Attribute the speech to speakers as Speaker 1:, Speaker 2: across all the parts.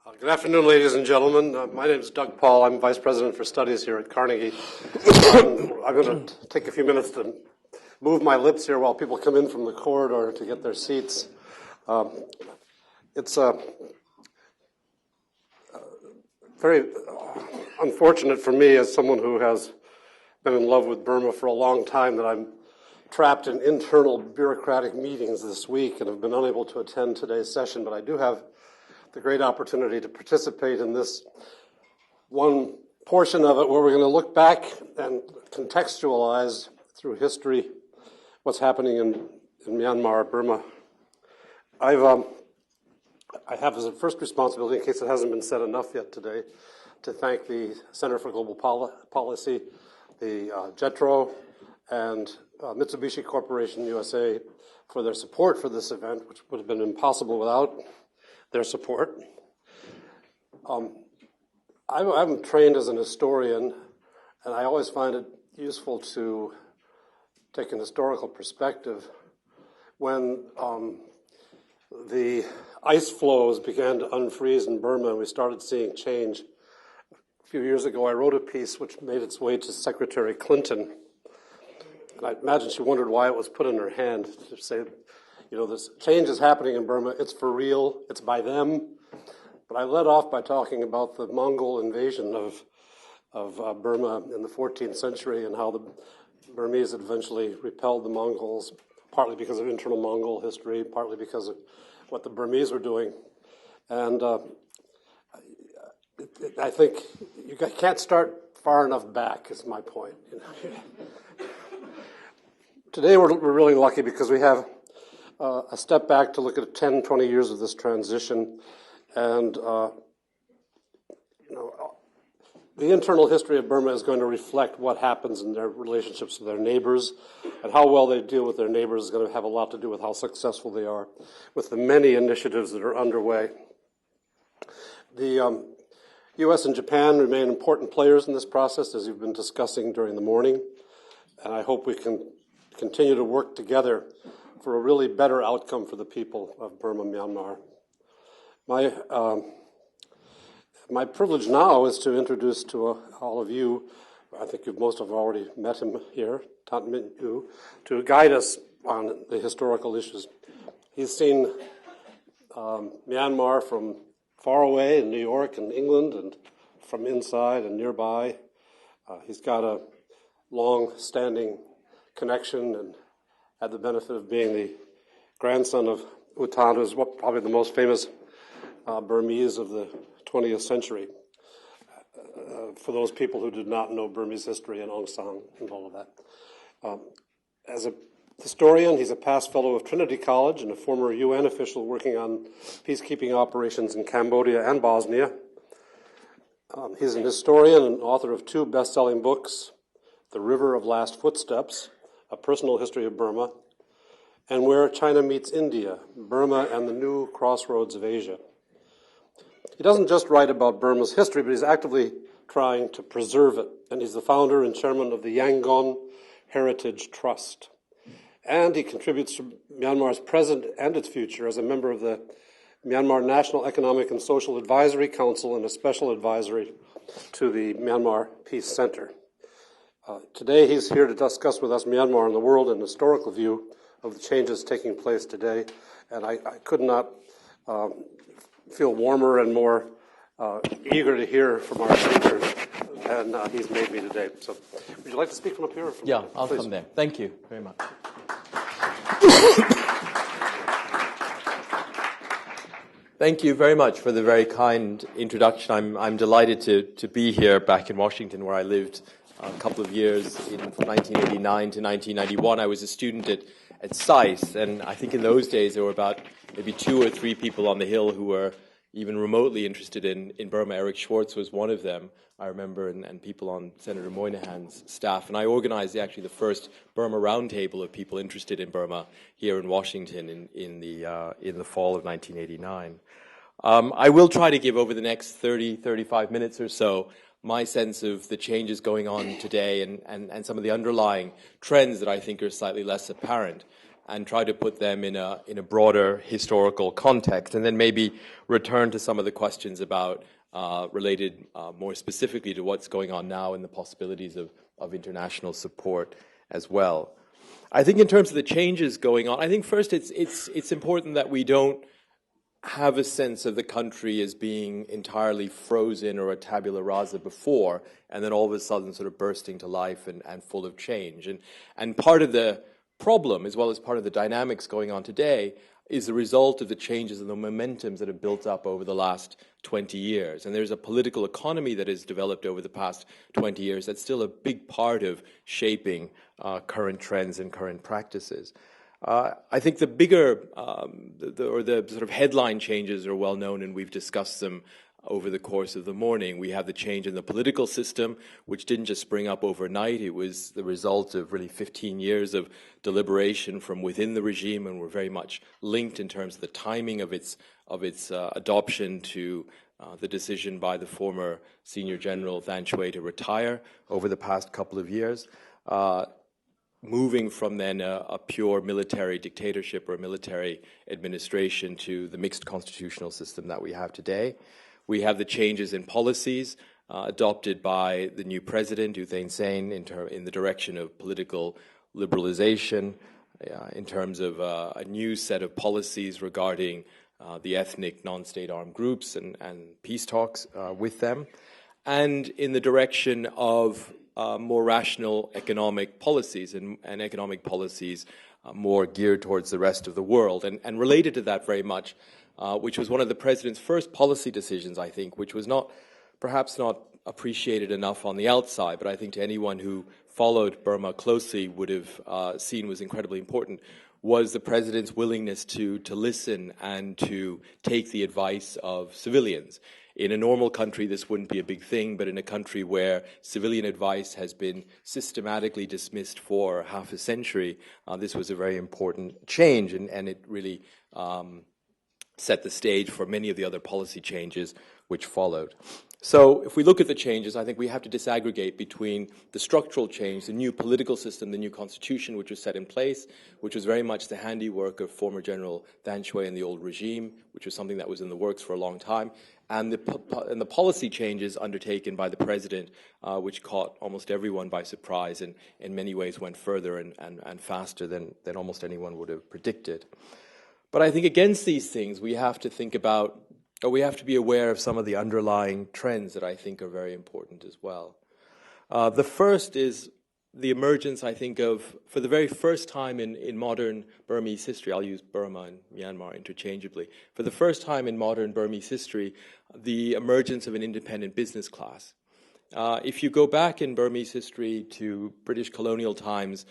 Speaker 1: Good afternoon, ladies and gentlemen. My name is Doug Paul. I'm Vice President for Studies here at Carnegie. I'm going to take a few minutes to move my lips here while people come in from the corridor to get their seats. It's very unfortunate for me as someone who has been in love with Burma for a long time that I'm trapped in internal bureaucratic meetings this week and have been unable to attend today's session, but I do have the great opportunity to participate in this one portion of it where we're going to look back and contextualize through history what's happening in Myanmar, Burma. I have as a first responsibility, in case it hasn't been said enough yet today, to thank the Center for Global Policy, the JETRO, and Mitsubishi Corporation USA for their support for this event, which would have been impossible without their support. I'm trained as an historian, and I always find it useful to take an historical perspective. When the ice flows began to unfreeze in Burma and we started seeing change, a few years ago I wrote a piece which made its way to Secretary Clinton. And I imagine she wondered why it was put in her hand to say, you know, this change is happening in Burma, it's for real, it's by them. But I led off by talking about the Mongol invasion of Burma in the 14th century and how the Burmese had eventually repelled the Mongols, partly because of internal Mongol history, partly because of what the Burmese were doing. And I think you can't start far enough back, is my point. You know? Today we're really lucky because we have a step back to look at 10, 20 years of this transition. And, the internal history of Burma is going to reflect what happens in their relationships with their neighbors, and how well they deal with their neighbors is going to have a lot to do with how successful they are with the many initiatives that are underway. The U.S. and Japan remain important players in this process, as you've been discussing during the morning, and I hope we can continue to work together for a really better outcome for the people of Burma, Myanmar. My privilege now is to introduce to all of you, I think most of you have already met him here, myint-u, to guide us on the historical issues. He's seen Myanmar from far away in New York and England and from inside and nearby. He's got a long-standing connection and had the benefit of being the grandson of U Thant, who's probably the most famous Burmese of the 20th century. For those people who did not know Burmese history and Aung San and all of that. As a historian, he's a past fellow of Trinity College and a former UN official working on peacekeeping operations in Cambodia and Bosnia. He's an historian and author of 2 best-selling books, The River of Last Footsteps, A Personal History of Burma, and Where China Meets India, Burma and the New Crossroads of Asia. He doesn't just write about Burma's history, but he's actively trying to preserve it, and he's the founder and chairman of the Yangon Heritage Trust. And he contributes to Myanmar's present and its future as a member of the Myanmar National Economic and Social Advisory Council and a special advisory to the Myanmar Peace Center. Today he's here to discuss with us Myanmar and the world and historical view of the changes taking place today, and I could not feel warmer and more eager to hear from our speaker than he's made me today. So would you like to speak from up here?
Speaker 2: Yeah, I'll come there. Thank you very much. Thank you very much for the very kind introduction. I'm delighted to be here back in Washington, where I lived a couple of years from 1989 to 1991. I was a student at SAIS, and I think in those days there were about maybe 2 or 3 people on the Hill who were even remotely interested in Burma. Eric Schwartz was one of them, I remember, and people on Senator Moynihan's staff. And I organized actually the first Burma roundtable of people interested in Burma here in Washington in the fall of 1989. I will try to give over the next 35 minutes or so my sense of the changes going on today and some of the underlying trends that I think are slightly less apparent. and try to put them in a broader historical context, and then maybe return to some of the questions about related more specifically to what's going on now and the possibilities of international support as well. I think in terms of the changes going on, I think first it's important that we don't have a sense of the country as being entirely frozen or a tabula rasa before, and then all of a sudden sort of bursting to life and full of change. And part of the problem, as well as part of the dynamics going on today, is the result of the changes and the momentums that have built up over the last 20 years. And there's a political economy that has developed over the past 20 years that's still a big part of shaping current trends and current practices. I think the bigger, the sort of headline changes are well known, and we've discussed them over the course of the morning. We have the change in the political system, which didn't just spring up overnight. It was the result of really 15 years of deliberation from within the regime, and we're very much linked in terms of the timing of its adoption to the decision by the former Senior General Than Shwe to retire over the past couple of years. Moving from then a pure military dictatorship or a military administration to the mixed constitutional system that we have today. We have the changes in policies adopted by the new president, U Thein Sein, in the direction of political liberalization, in terms of a new set of policies regarding the ethnic non-state armed groups and peace talks with them, and in the direction of more rational economic policies and economic policies more geared towards the rest of the world. And related to that very much, which was one of the president's first policy decisions, I think, which was perhaps not appreciated enough on the outside, but I think to anyone who followed Burma closely would have seen was incredibly important, was the president's willingness to listen and to take the advice of civilians. In a normal country, this wouldn't be a big thing, but in a country where civilian advice has been systematically dismissed for half a century, this was a very important change, and it really set the stage for many of the other policy changes which followed. So if we look at the changes, I think we have to disaggregate between the structural change, the new political system, the new constitution which was set in place, which was very much the handiwork of former General Than Shwe and the old regime, which was something that was in the works for a long time, and the policy changes undertaken by the president, which caught almost everyone by surprise and in many ways went further and faster than almost anyone would have predicted. But I think against these things, we have to think about, or we have to be aware of some of the underlying trends that I think are very important as well. The first is the emergence, I think, of, for the very first time in modern Burmese history, I'll use Burma and Myanmar interchangeably, for the first time in modern Burmese history, the emergence of an independent business class. If you go back in Burmese history to British colonial times,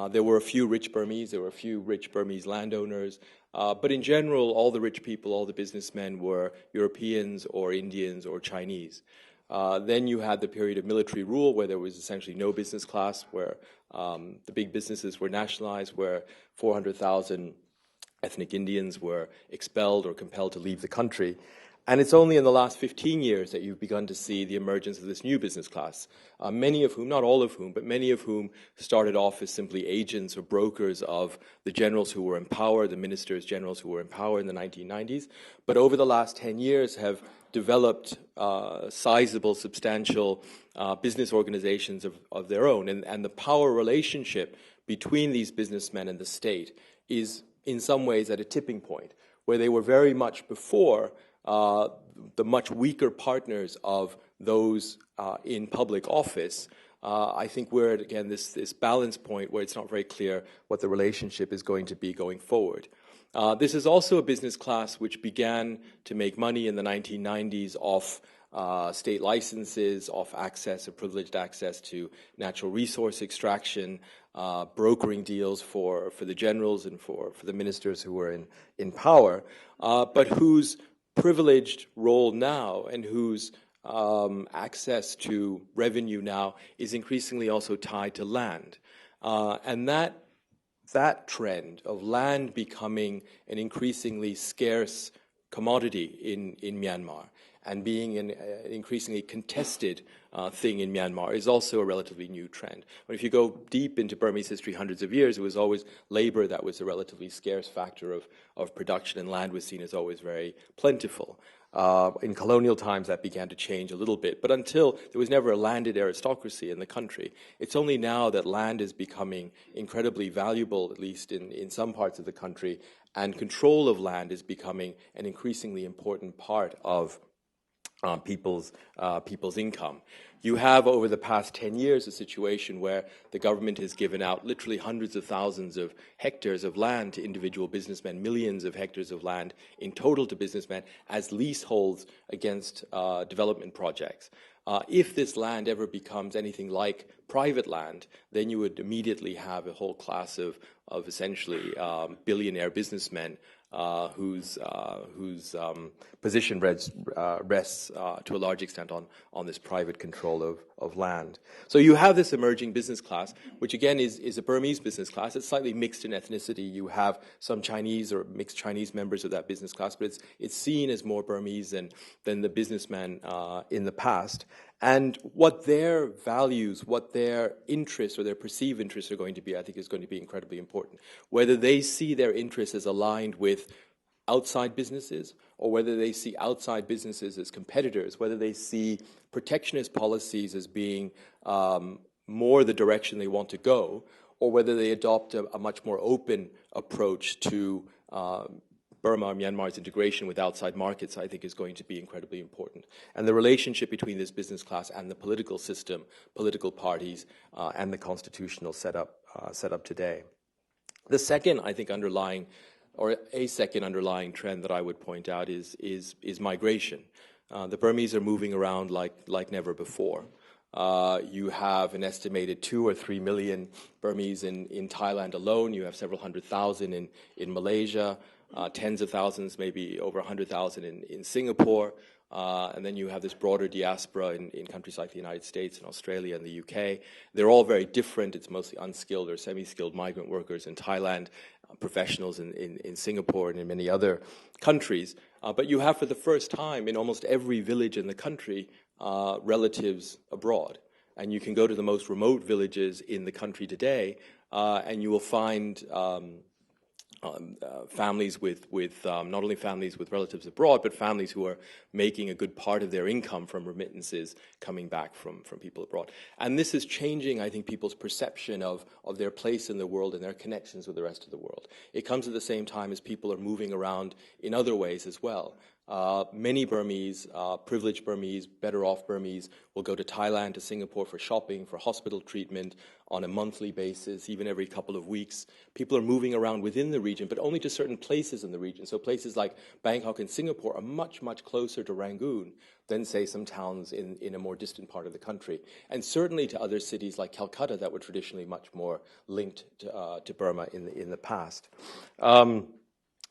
Speaker 2: there were a few rich Burmese, there were a few rich Burmese landowners, but in general, all the rich people, all the businessmen were Europeans or Indians or Chinese. Then you had the period of military rule where there was essentially no business class, where the big businesses were nationalized, where 400,000 ethnic Indians were expelled or compelled to leave the country. And it's only in the last 15 years that you've begun to see the emergence of this new business class, many of whom, not all of whom, but many of whom started off as simply agents or brokers of the generals who were in power, the ministers generals who were in power in the 1990s, but over the last 10 years have developed sizable, substantial business organizations of their own. And the power relationship between these businessmen and the state is in some ways at a tipping point, where they were very much before the much weaker partners of those in public office. I think we're at, again, this balance point where it's not very clear what the relationship is going to be going forward. This is also a business class which began to make money in the 1990s off state licenses, off access or privileged access to natural resource extraction, brokering deals for the generals and for the ministers who were in power, but whose privileged role now and whose access to revenue now is increasingly also tied to land. And that trend of land becoming an increasingly scarce commodity in Myanmar, and being an increasingly contested thing in Myanmar is also a relatively new trend. But if you go deep into Burmese history, hundreds of years, it was always labor that was a relatively scarce factor of production, and land was seen as always very plentiful. In colonial times, that began to change a little bit. But until there was never a landed aristocracy in the country, it's only now that land is becoming incredibly valuable, at least in some parts of the country, and control of land is becoming an increasingly important part of people's income. You have, over the past 10 years, a situation where the government has given out literally hundreds of thousands of hectares of land to individual businessmen, millions of hectares of land in total to businessmen as leaseholds against development projects. If this land ever becomes anything like private land, then you would immediately have a whole class of essentially billionaire businessmen whose position rests to a large extent on this private control of land. So you have this emerging business class, which again is a Burmese business class. It's slightly mixed in ethnicity. You have some Chinese or mixed Chinese members of that business class, but it's seen as more Burmese than the businessmen in the past. And what their values, what their interests or their perceived interests are going to be, I think is going to be incredibly important. Whether they see their interests as aligned with outside businesses, or whether they see outside businesses as competitors, whether they see protectionist policies as being more the direction they want to go, or whether they adopt a much more open approach to Burma or Myanmar's integration with outside markets, I think, is going to be incredibly important. And the relationship between this business class and the political system, political parties, and the constitutional setup today. The second, I think, a second underlying trend that I would point out is migration. The Burmese are moving around like never before. You have an estimated 2 or 3 million Burmese in Thailand alone. You have several hundred thousand in Malaysia. Tens of thousands, maybe over 100,000 in Singapore. And then you have this broader diaspora in countries like the United States and Australia and the UK. They're all very different. It's mostly unskilled or semi-skilled migrant workers in Thailand, professionals in Singapore and in many other countries. But you have, for the first time, in almost every village in the country, relatives abroad. And you can go to the most remote villages in the country today, and you will find families with not only families with relatives abroad, but families who are making a good part of their income from remittances coming back from people abroad. And this is changing, I think, people's perception of their place in the world and their connections with the rest of the world. It comes at the same time as people are moving around in other ways as well. Many Burmese, privileged Burmese, better off Burmese, will go to Thailand, to Singapore for shopping, for hospital treatment on a monthly basis, even every couple of weeks. People are moving around within the region, but only to certain places in the region. So places like Bangkok and Singapore are much, much closer to Rangoon than, say, some towns in a more distant part of the country. And certainly to other cities like Calcutta that were traditionally much more linked to Burma in the past.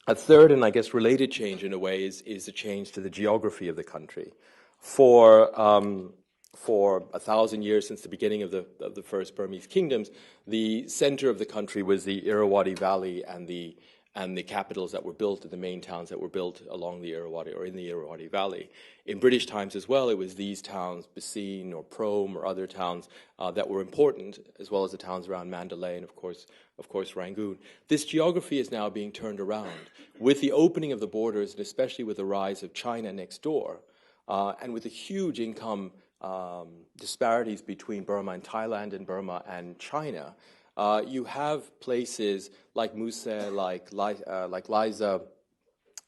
Speaker 2: A third, and I guess related change in a way, is a change to the geography of the country. For 1,000 years, since the beginning of the first Burmese kingdoms, the center of the country was the Irrawaddy Valley and the capitals that were built, the main towns that were built along the Irrawaddy or in the Irrawaddy Valley. In British times as well, it was these towns, Bassein or Prome or other towns that were important, as well as the towns around Mandalay and, of course, Rangoon. This geography is now being turned around with the opening of the borders, and especially with the rise of China next door, and with the huge income disparities between Burma and Thailand and Burma and China. You have places like Muse, like Liza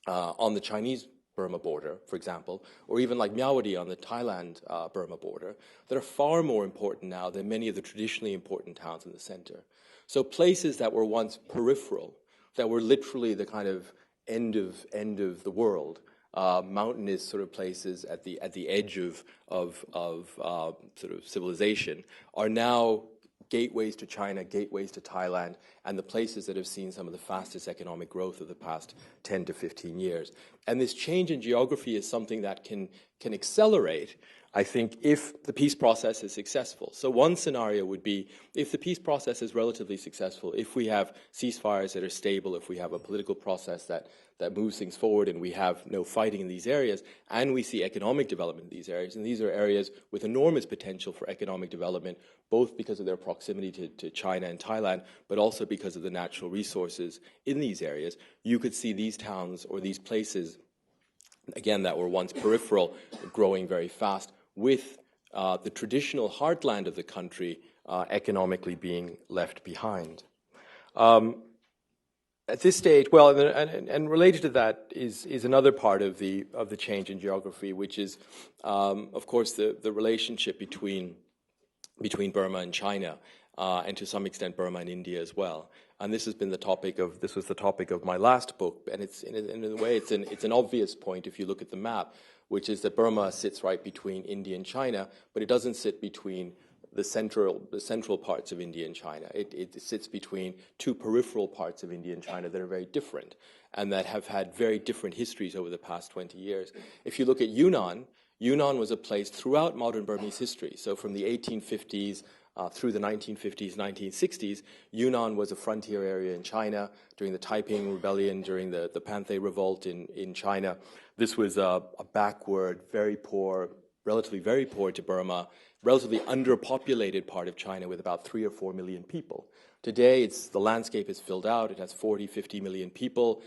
Speaker 2: on the Chinese-Burma border, for example, or even like Myawaddy on the Thailand-Burma border, that are far more important now than many of the traditionally important towns in the center. So places that were once peripheral, that were literally the kind of end of the world, mountainous sort of places at the edge of sort of civilization, are now gateways to China, gateways to Thailand, and the places that have seen some of the fastest economic growth of the past 10 to 15 years. And this change in geography is something that can accelerate, I think, if the peace process is successful. So one scenario would be if the peace process is relatively successful, if we have ceasefires that are stable, if we have a political process that moves things forward, and we have no fighting in these areas, and we see economic development in these areas. And these are areas with enormous potential for economic development, both because of their proximity to China and Thailand, but also because of the natural resources in these areas. You could see these towns or these places, again, that were once peripheral, growing very fast, with the traditional heartland of the country economically being left behind. At this stage, well, and related to that is another part of the change in geography, which is, of course, the relationship between Burma and China, and to some extent Burma and India as well. And this was the topic of my last book, and it's in a way it's an obvious point if you look at the map, which is that Burma sits right between India and China, but it doesn't sit between the central parts of India and China. It sits between two peripheral parts of India and China that are very different and that have had very different histories over the past 20 years. If you look at Yunnan was a place throughout modern Burmese history. So from the 1850s through the 1950s, 1960s, Yunnan was a frontier area in China during the Taiping Rebellion, during the Panthay Revolt in China. This was a backward, very poor, relatively very poor to Burma, relatively underpopulated part of China with about 3 or 4 million people. Today, the landscape is filled out. It has 40, 50 million people.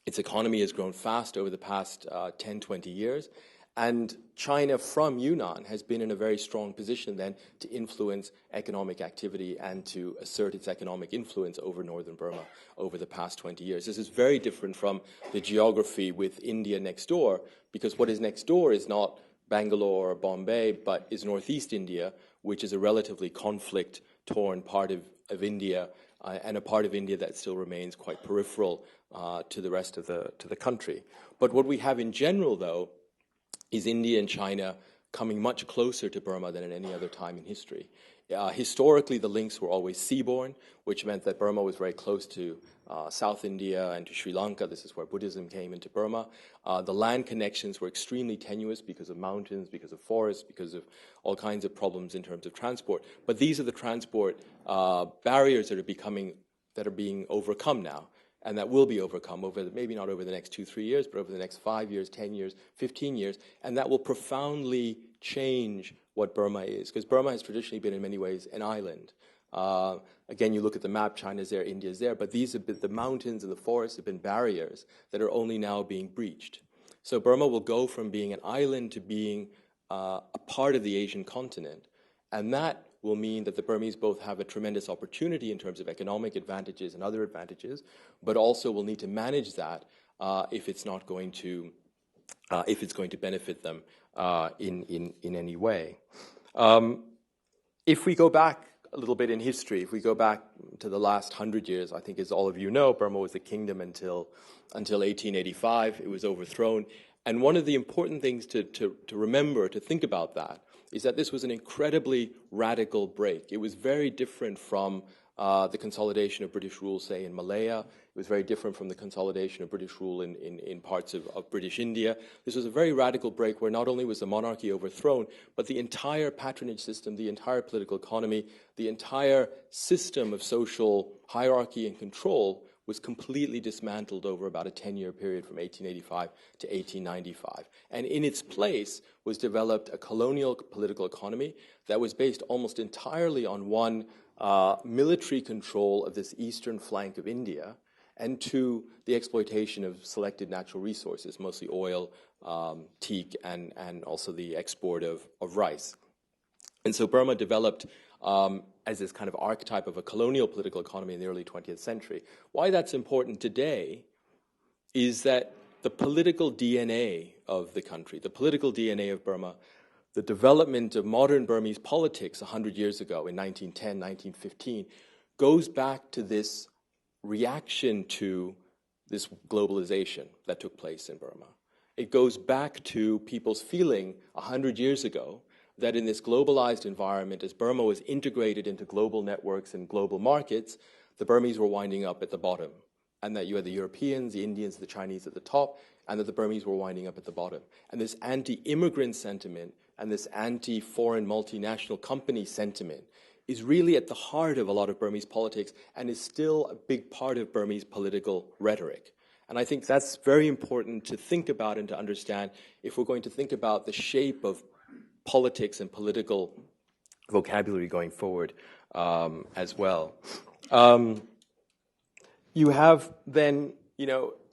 Speaker 2: Its economy has grown fast over the past 10, 20 years. And China from Yunnan has been in a very strong position then to influence economic activity and to assert its economic influence over northern Burma over the past 20 years. This is very different from the geography with India next door, because what is next door is not Bangalore or Bombay, but is northeast India, which is a relatively conflict-torn part of India, and a part of India that still remains quite peripheral to the rest of the country. But what we have in general, though, is India and China coming much closer to Burma than at any other time in history. Historically, the links were always seaborne, which meant that Burma was very close to South India and to Sri Lanka. This is where Buddhism came into Burma. The land connections were extremely tenuous because of mountains, because of forests, because of all kinds of problems in terms of transport. But these are the transport barriers that are being overcome now, and that will be overcome maybe not over the next 2-3 years, but over the next 5 years, 10 years, 15 years, and that will profoundly change what Burma is, because Burma has traditionally been in many ways an island. Again, you look at the map, China's there, India's there, but the mountains and the forests have been barriers that are only now being breached. So Burma will go from being an island to being a part of the Asian continent, and that will mean that the Burmese both have a tremendous opportunity in terms of economic advantages and other advantages, but also will need to manage that if it's going to benefit them in any way. If we go back a little bit in history, if we go back to the last 100 years, I think as all of you know, Burma was a kingdom until 1885. It was overthrown. And one of the important things to remember, to think about that, is that this was an incredibly radical break. It was very different from the consolidation of British rule, say, in Malaya. It was very different from the consolidation of British rule in parts of British India. This was a very radical break where not only was the monarchy overthrown, but the entire patronage system, the entire political economy, the entire system of social hierarchy and control was completely dismantled over about a 10-year period from 1885 to 1895. And in its place was developed a colonial political economy that was based almost entirely on one, military control of this eastern flank of India, and two, the exploitation of selected natural resources, mostly oil, teak, and also the export of rice. And so Burma developed as this kind of archetype of a colonial political economy in the early 20th century. Why that's important today is that the political DNA of the country, the political DNA of Burma, the development of modern Burmese politics 100 years ago in 1910, 1915, goes back to this reaction to this globalization that took place in Burma. It goes back to people's feeling 100 years ago that in this globalized environment, as Burma was integrated into global networks and global markets, the Burmese were winding up at the bottom, and that you had the Europeans, the Indians, the Chinese at the top, and that the Burmese were winding up at the bottom. And this anti-immigrant sentiment and this anti-foreign multinational company sentiment is really at the heart of a lot of Burmese politics and is still a big part of Burmese political rhetoric. And I think that's very important to think about and to understand if we're going to think about the shape of politics and political vocabulary going forward as well. You have then,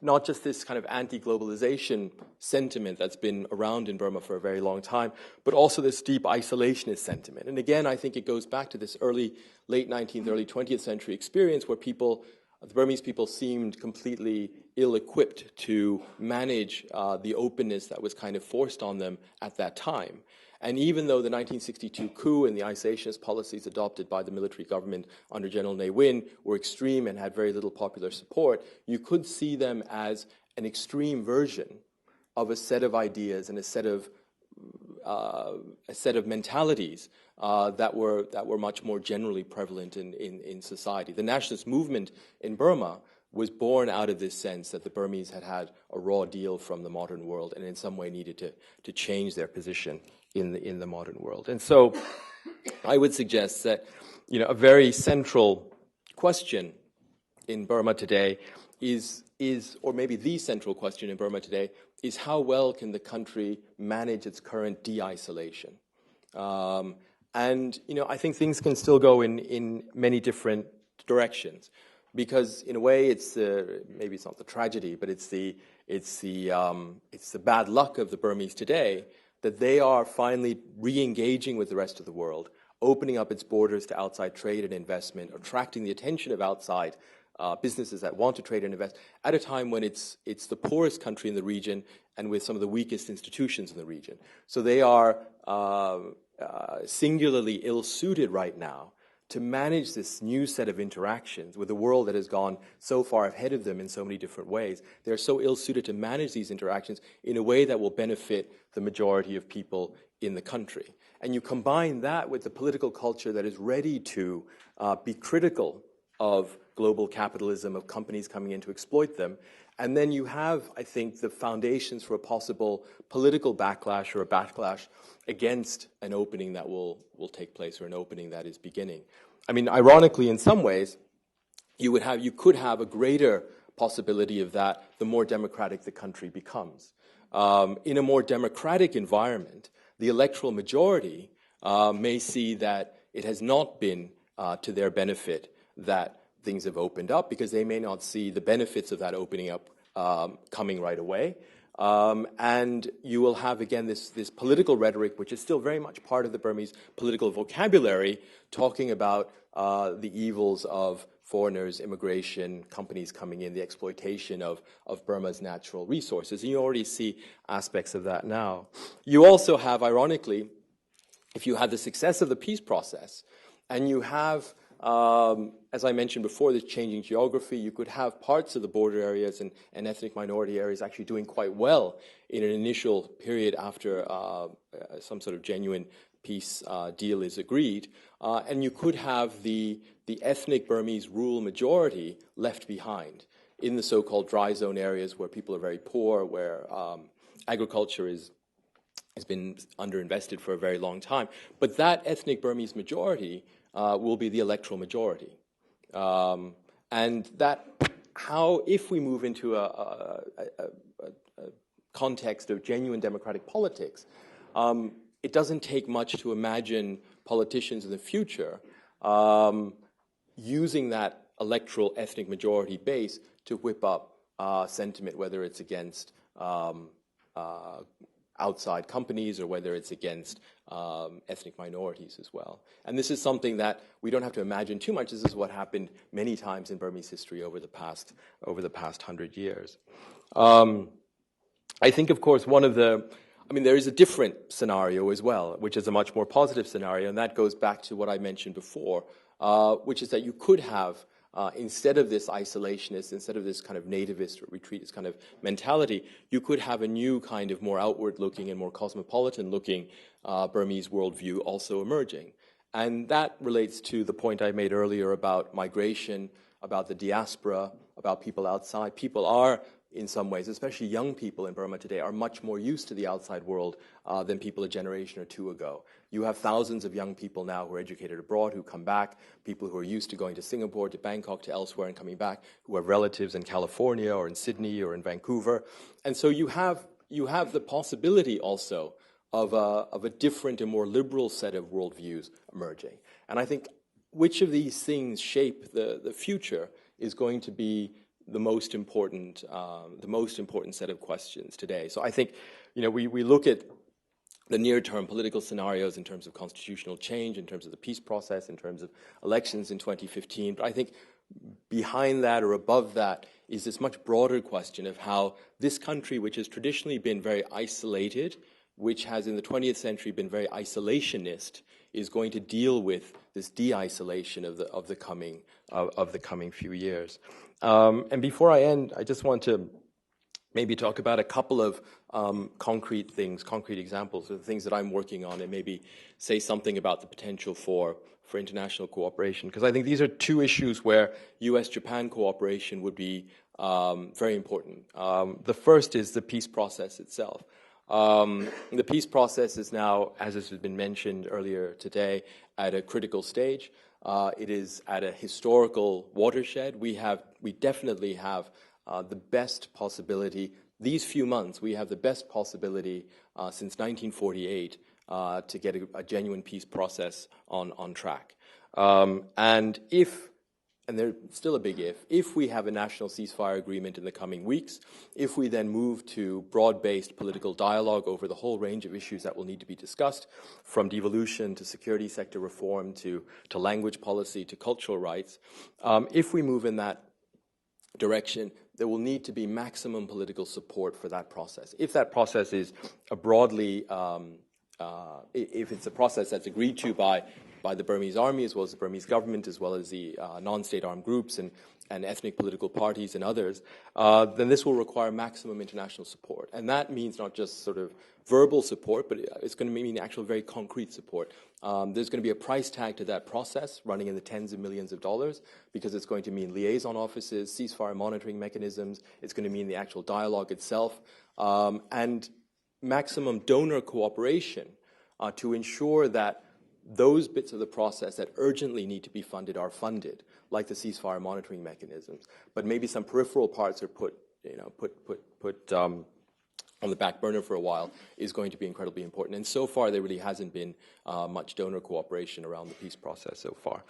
Speaker 2: not just this kind of anti-globalization sentiment that's been around in Burma for a very long time, but also this deep isolationist sentiment. And again, I think it goes back to this late 19th, early 20th century experience where the Burmese people seemed completely ill-equipped to manage the openness that was kind of forced on them at that time. And even though the 1962 coup and the isolationist policies adopted by the military government under General Ne Win were extreme and had very little popular support, you could see them as an extreme version of a set of ideas and a set of mentalities that were much more generally prevalent in society. The nationalist movement in Burma was born out of this sense that the Burmese had had a raw deal from the modern world and in some way needed to change their position in the modern world. And so I would suggest that a very central question in Burma today is, or maybe the central question in Burma today, is how well can the country manage its current de-isolation? And I think things can still go in many different directions, because in a way maybe it's not the tragedy, but it's the bad luck of the Burmese today that they are finally re-engaging with the rest of the world, opening up its borders to outside trade and investment, attracting the attention of outside businesses that want to trade and invest at a time when it's the poorest country in the region and with some of the weakest institutions in the region. So they are singularly ill-suited right now to manage this new set of interactions with a world that has gone so far ahead of them in so many different ways. They're so ill-suited to manage these interactions in a way that will benefit the majority of people in the country. And you combine that with the political culture that is ready to be critical of global capitalism, of companies coming in to exploit them, and then you have, I think, the foundations for a possible political backlash or a backlash against an opening that will take place or an opening that is beginning. I mean, ironically, in some ways, you could have a greater possibility of that the more democratic the country becomes. In a more democratic environment, the electoral majority may see that it has not been to their benefit that things have opened up, because they may not see the benefits of that opening up coming right away. And you will have, again, this political rhetoric, which is still very much part of the Burmese political vocabulary, talking about the evils of foreigners, immigration, companies coming in, the exploitation of Burma's natural resources. And you already see aspects of that now. You also have, ironically, if you have the success of the peace process, and you have, as I mentioned before, this changing geography, you could have parts of the border areas and ethnic minority areas actually doing quite well in an initial period after some sort of genuine peace deal is agreed. And you could have the ethnic Burmese rural majority left behind in the so-called dry zone areas where people are very poor, where agriculture has been underinvested for a very long time. But that ethnic Burmese majority will be the electoral majority. And that, if we move into a context of genuine democratic politics, it doesn't take much to imagine politicians in the future using that electoral ethnic majority base to whip up sentiment, whether it's against outside companies or whether it's against ethnic minorities as well. And this is something that we don't have to imagine too much. This is what happened many times in Burmese history over the past 100 years. I think, of course, there is a different scenario as well, which is a much more positive scenario, and that goes back to what I mentioned before, which is that you could have, instead of this isolationist, instead of this kind of nativist or retreatist kind of mentality, you could have a new kind of more outward-looking and more cosmopolitan-looking Burmese worldview also emerging. And that relates to the point I made earlier about migration, about the diaspora, about people outside. People are in some ways, especially young people in Burma today, are much more used to the outside world than people a generation or two ago. You have thousands of young people now who are educated abroad, who come back, people who are used to going to Singapore, to Bangkok, to elsewhere and coming back, who have relatives in California or in Sydney or in Vancouver. And so you have the possibility also of a different and more liberal set of worldviews emerging. And I think which of these things shape the future is going to be the most important set of questions today. So I think, we look at the near-term political scenarios in terms of constitutional change, in terms of the peace process, in terms of elections in 2015. But I think behind that or above that is this much broader question of how this country, which has traditionally been very isolated, which has in the 20th century been very isolationist, is going to deal with this de-isolation of the coming few years. And before I end, I just want to maybe talk about a couple of concrete examples of the things that I'm working on, and maybe say something about the potential for international cooperation, because I think these are two issues where U.S.-Japan cooperation would be very important. The first is the peace process itself. The peace process is now, as has been mentioned earlier today, at a critical stage. It is at a historical watershed. We definitely have the best possibility. These few months, we have the best possibility since 1948 to get a genuine peace process on track. And there's still a big if we have a national ceasefire agreement in the coming weeks, if we then move to broad-based political dialogue over the whole range of issues that will need to be discussed, from devolution to security sector reform to language policy to cultural rights, if we move in that direction, there will need to be maximum political support for that process. If that process is if it's a process that's agreed to by the Burmese army, as well as the Burmese government, as well as the non-state armed groups and ethnic political parties and others, then this will require maximum international support. And that means not just sort of verbal support, but it's going to mean actual very concrete support. There's going to be a price tag to that process running in the tens of millions of dollars, because it's going to mean liaison offices, ceasefire monitoring mechanisms. It's going to mean the actual dialogue itself, and maximum donor cooperation to ensure that those bits of the process that urgently need to be funded are funded, like the ceasefire monitoring mechanisms. But maybe some peripheral parts are put on the back burner for a while, is going to be incredibly important. And so far, there really hasn't been much donor cooperation around the peace process so far.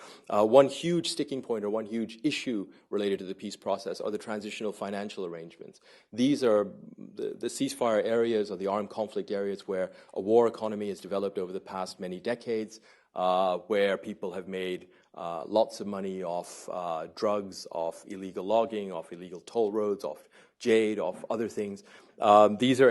Speaker 2: One huge sticking point or one huge issue related to the peace process are the transitional financial arrangements. These are the ceasefire areas or the armed conflict areas where a war economy has developed over the past many decades, where people have made lots of money off drugs, off illegal logging, off illegal toll roads, off jade, off other things. These are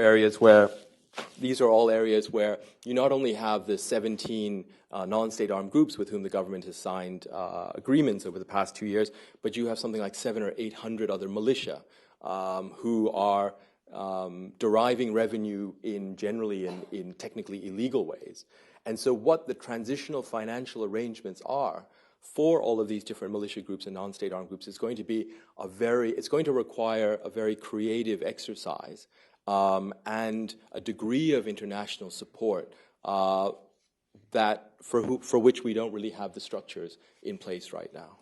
Speaker 2: all areas where you not only have the 17 non-state armed groups with whom the government has signed agreements over the past 2 years, but you have something like 700 or 800 other militia who are deriving revenue generally in technically illegal ways. And so what the transitional financial arrangements are for all of these different militia groups and non-state armed groups is going to be it's going to require a very creative exercise and a degree of international support for which we don't really have the structures in place right now.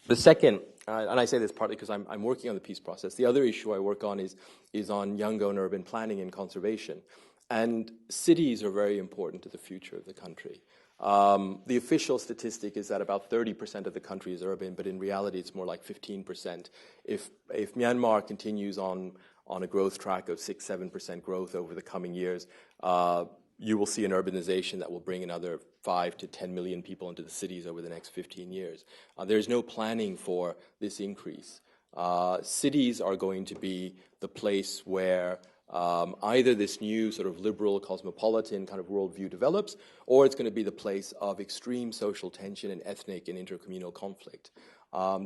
Speaker 2: The second, and I say this partly because I'm working on the peace process, the other issue I work on is on Yangon urban planning and conservation. And cities are very important to the future of the country. The official statistic is that about 30% of the country is urban, but in reality it's more like 15%. If Myanmar continues on a growth track of 6-7% growth over the coming years, you will see an urbanization that will bring another 5 to 10 million people into the cities over the next 15 years. There's no planning for this increase. Cities are going to be the place where either this new sort of liberal cosmopolitan kind of worldview develops, or it's going to be the place of extreme social tension and ethnic and intercommunal conflict.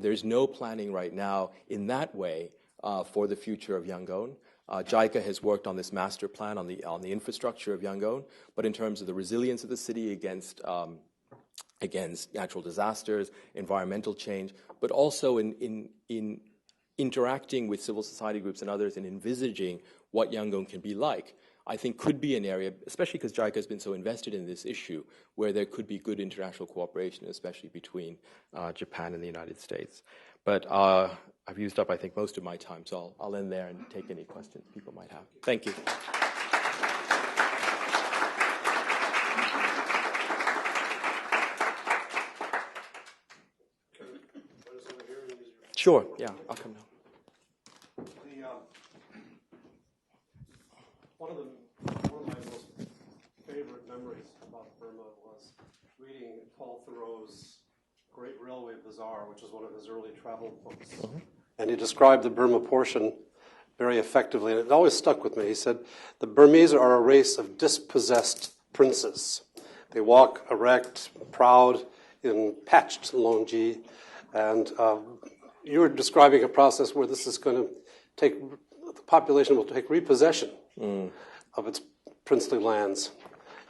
Speaker 2: There's no planning right now in that way for the future of Yangon. JICA has worked on this master plan on the infrastructure of Yangon, but in terms of the resilience of the city against natural disasters, environmental change, but also in interacting with civil society groups and others and envisaging what Yangon can be like, I think could be an area, especially because JICA has been so invested in this issue, where there could be good international cooperation, especially between Japan and the United States. But I've used up, I think, most of my time, so I'll end there and take any questions people might have. Thank you. Sure, yeah, I'll come down.
Speaker 1: One of my most favorite memories about Burma was reading Paul Thoreau's Great Railway Bazaar, which is one of his early travel books. Mm-hmm. And he described the Burma portion very effectively, and it always stuck with me. He said, the Burmese are a race of dispossessed princes. They walk erect, proud, in patched longi, and you were describing a process where this is going to take, the population will take repossession of its princely lands.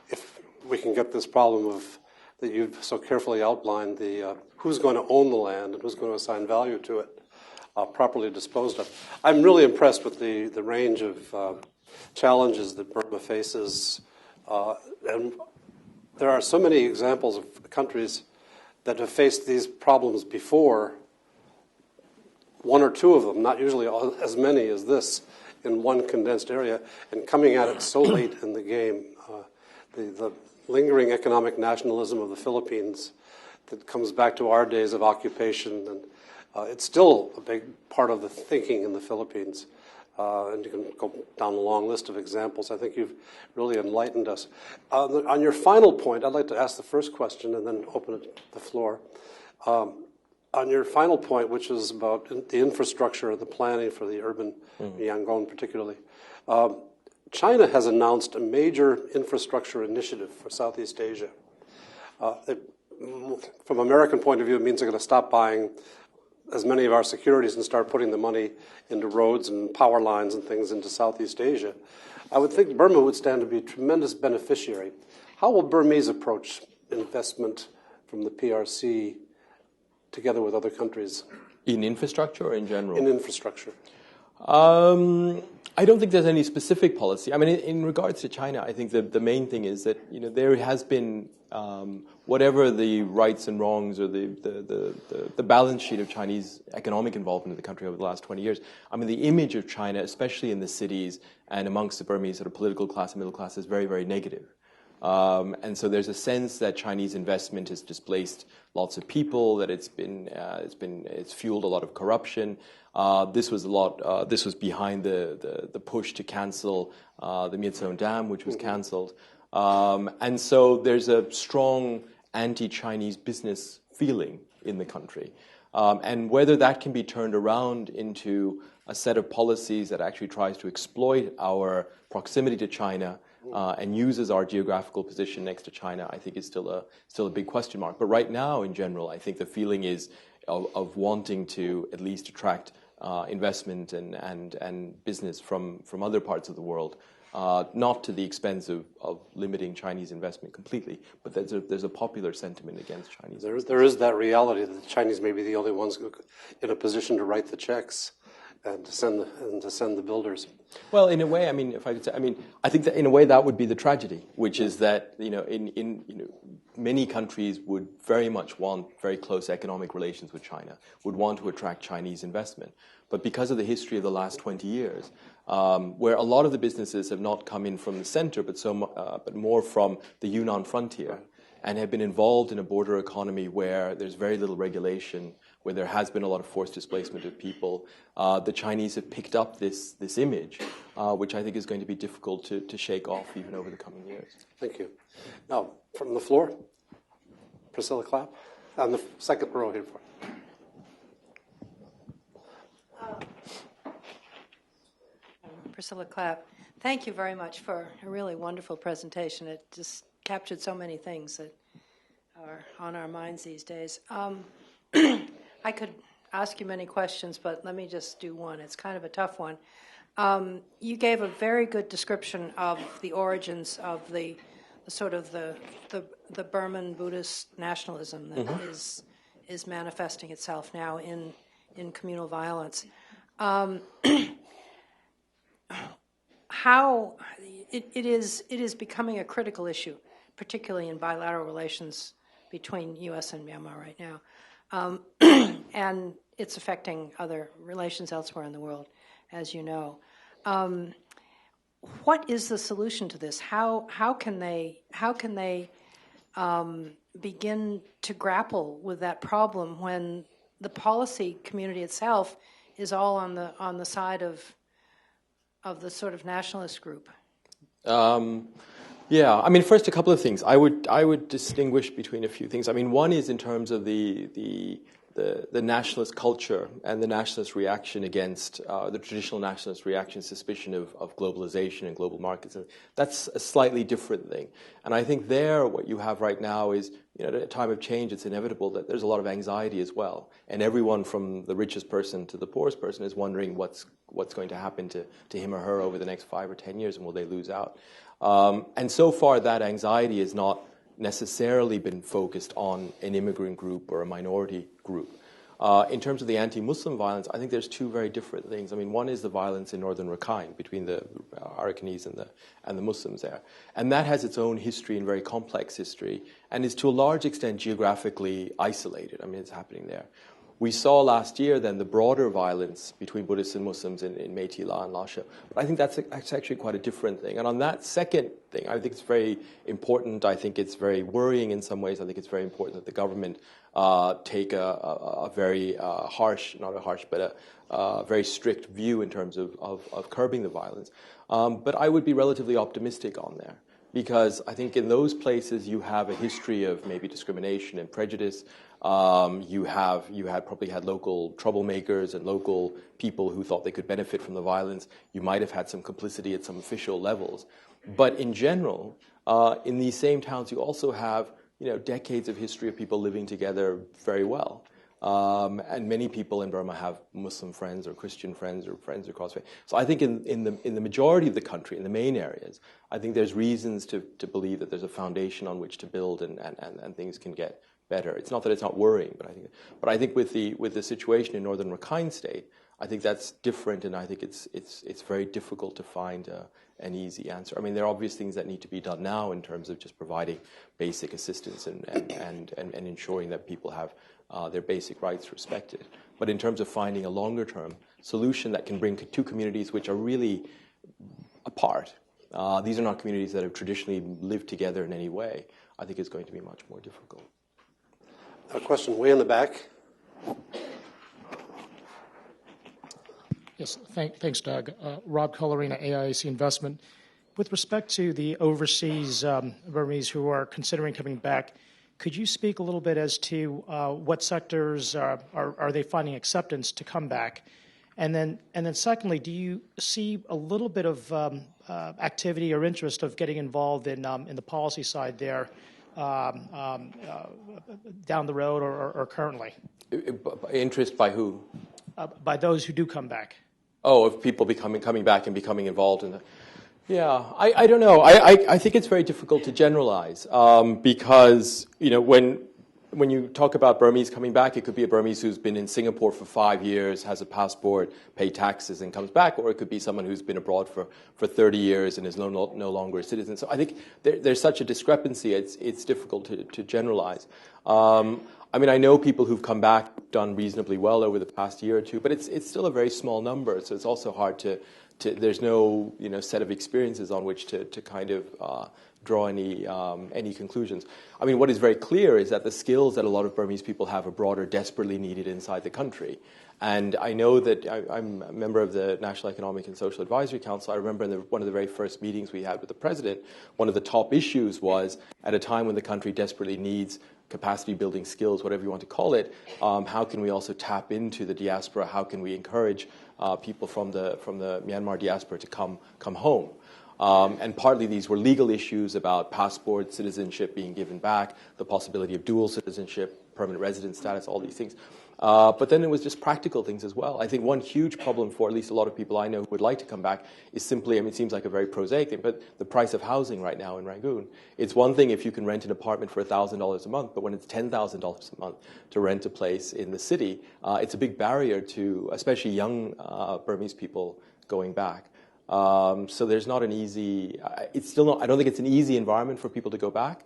Speaker 1: If we can get this problem of that you've so carefully outlined, the who's going to own the land and who's going to assign value to it, properly disposed of. I'm really impressed with the range of challenges that Burma faces, and there are so many examples of countries that have faced these problems before. One or two of them, not usually as many as this, in one condensed area, and coming at it so late in the game. The lingering economic nationalism of the Philippines that comes back to our days of occupation, and it's still a big part of the thinking in the Philippines. And you can go down a long list of examples. I think you've really enlightened us. On your final point, I'd like to ask the first question and then open it to the floor. On your final point, which is about the infrastructure, the planning for the urban Yangon particularly, China has announced a major infrastructure initiative for Southeast Asia. From an American point of view, it means they're going to stop buying as many of our securities and start putting the money into roads and power lines and things into Southeast Asia. I would think Burma would stand to be a tremendous beneficiary. How will Burmese approach investment from the PRC together with other countries?
Speaker 2: In infrastructure or in general?
Speaker 1: In infrastructure.
Speaker 2: I don't think there's any specific policy. I mean, in regards to China, I think the main thing is that there has been whatever the rights and wrongs or the balance sheet of Chinese economic involvement in the country over the last 20 years. I mean, the image of China, especially in the cities and amongst the Burmese sort of political class and middle class, is very, very negative. And so there's a sense that Chinese investment has displaced lots of people, that it's fueled a lot of corruption. This was behind the push to cancel the myint-u Dam, which was canceled. And so there's a strong anti-Chinese business feeling in the country. And whether that can be turned around into a set of policies that actually tries to exploit our proximity to China and uses our geographical position next to China, I think is still a big question mark. But right now, in general, I think the feeling is of wanting to at least attract investment and business from other parts of the world, not to the expense of limiting Chinese investment completely, but there's a popular sentiment against Chinese.
Speaker 1: There is that reality that the Chinese may be the only ones in a position to write the checks and to send the builders.
Speaker 2: Well, in a way, I mean, if I could say, I think that in a way that would be the tragedy, which is that many countries would very much want very close economic relations with China, would want to attract Chinese investment, but because of the history of the last 20 years, where a lot of the businesses have not come in from the center, but more from the Yunnan frontier, and have been involved in a border economy where there's very little regulation, where there has been a lot of forced displacement of people, the Chinese have picked up this image, which I think is going to be difficult to shake off even over the coming years.
Speaker 1: Thank you. Now, from the floor, Priscilla Clapp, on the second row here.
Speaker 3: Priscilla Clapp. Thank you very much for a really wonderful presentation. It just captured so many things that are on our minds these days. I could ask you many questions, but let me just do one. It's kind of a tough one. You gave a very good description of the origins of the Burman Buddhist nationalism that is manifesting itself now in communal violence. how it is becoming a critical issue, particularly in bilateral relations between U.S. and Myanmar right now, and it's affecting other relations elsewhere in the world, as you know. What is the solution to this? How can they begin to grapple with that problem when the policy community itself is all on the side of the sort of nationalist group?
Speaker 2: Yeah, I mean, first a couple of things. I would distinguish between a few things. I mean, one is in terms of the nationalist culture and the nationalist reaction against the traditional nationalist reaction, suspicion of globalization and global markets. And that's a slightly different thing. And I think there, what you have right now is, at a time of change, it's inevitable that there's a lot of anxiety as well. And everyone from the richest person to the poorest person is wondering what's going to happen to him or her over the next 5 or 10 years, and will they lose out? And so far, that anxiety has not necessarily been focused on an immigrant group or a minority group. In terms of the anti-Muslim violence, I think there's two very different things. I mean, one is the violence in northern Rakhine between the Arakanese and the Muslims there. And that has its own history and very complex history, and is to a large extent geographically isolated. I mean, it's happening there. We saw last year then the broader violence between Buddhists and Muslims in Meitei La and Lasha. But I think that's actually quite a different thing. And on that second thing, I think it's very important. I think it's very worrying in some ways. I think it's very important that the government take a very very strict view in terms of curbing the violence. But I would be relatively optimistic on there, because I think in those places you have a history of maybe discrimination and prejudice. You probably had local troublemakers and local people who thought they could benefit from the violence. You might have had some complicity at some official levels. But in general, in these same towns, you also have decades of history of people living together very well. And many people in Burma have Muslim friends or Christian friends or friends across faith. So I think in the majority of the country, in the main areas, I think there's reasons to believe that there's a foundation on which to build and things can get better. It's not that it's not worrying, but I think with the situation in northern Rakhine State, I think that's different, and I think it's very difficult to find an easy answer. I mean, there are obvious things that need to be done now in terms of just providing basic assistance and ensuring that people have their basic rights respected. But in terms of finding a longer-term solution that can bring two communities which are really apart, these are not communities that have traditionally lived together in any way, I think it's going to be much more difficult.
Speaker 1: A question way in the back.
Speaker 4: Yes, thanks, Doug. Rob Colorina, AIAC Investment. With respect to the overseas Burmese who are considering coming back, could you speak a little bit as to what sectors are they finding acceptance to come back? And then secondly, do you see a little bit of activity or interest of getting involved in the policy side there down the road or currently?
Speaker 2: Interest by who?
Speaker 4: By those who do come back.
Speaker 2: Oh, of people coming back and becoming involved in the... Yeah, I don't know. I think it's very difficult to generalize because, when you talk about Burmese coming back, it could be a Burmese who's been in Singapore for 5 years, has a passport, paid taxes, and comes back, or it could be someone who's been abroad for 30 years and is no longer a citizen. So I think there's such a discrepancy, it's difficult to generalize. I mean, I know people who've come back, done reasonably well over the past year or two, but it's still a very small number, so it's also hard to there's no set of experiences on which to kind of draw any conclusions. I mean, what is very clear is that the skills that a lot of Burmese people have abroad are desperately needed inside the country. And I know that I'm a member of the National Economic and Social Advisory Council. I remember in one of the very first meetings we had with the president, one of the top issues was, at a time when the country desperately needs capacity building skills, whatever you want to call it, how can we also tap into the diaspora? How can we encourage people from the Myanmar diaspora to come home? And partly these were legal issues about passport, citizenship being given back, the possibility of dual citizenship, permanent residence status, all these things. But then it was just practical things as well. I think one huge problem for at least a lot of people I know who would like to come back is simply, I mean, it seems like a very prosaic thing, but the price of housing right now in Rangoon. It's one thing if you can rent an apartment for $1,000 a month, but when it's $10,000 a month to rent a place in the city, it's a big barrier to, especially young Burmese people going back. So there's not an easy, it's still not, I don't think it's an easy environment for people to go back,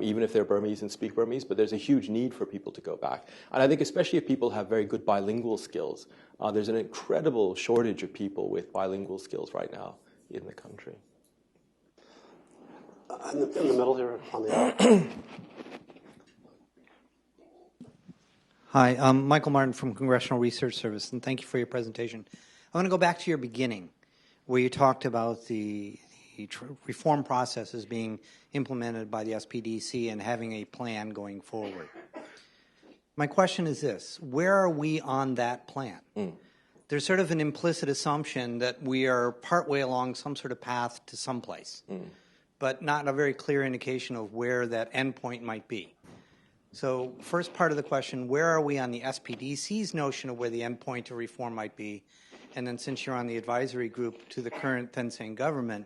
Speaker 2: even if they're Burmese and speak Burmese, but there's a huge need for people to go back. And I think especially if people have very good bilingual skills, there's an incredible shortage of people with bilingual skills right now in the country.
Speaker 1: In the middle here, on the aisle.
Speaker 5: Hi, I'm Michael Martin from Congressional Research Service, and thank you for your presentation. I want to go back to your beginning, where you talked about the reform processes being implemented by the SPDC and having a plan going forward. My question is this: where are we on that plan? There's sort of an implicit assumption that we are partway along some sort of path to someplace, but not a very clear indication of where that endpoint might be. So first part of the question, where are we on the SPDC's notion of where the endpoint to reform might be? And then since you're on the advisory group to the current Thein Sein government,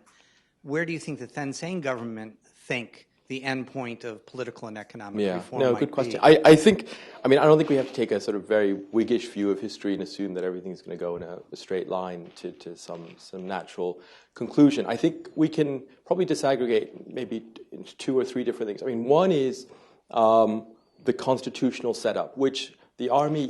Speaker 5: where do you think the Thein Sein government think the endpoint of political and economic reform might be?
Speaker 2: Good question. I think, I mean, I don't think we have to take a sort of very Whiggish view of history and assume that everything's going to go in a straight line to some natural conclusion. I think we can probably disaggregate maybe into 2 or 3 different things. I mean, one is the constitutional setup, which the Army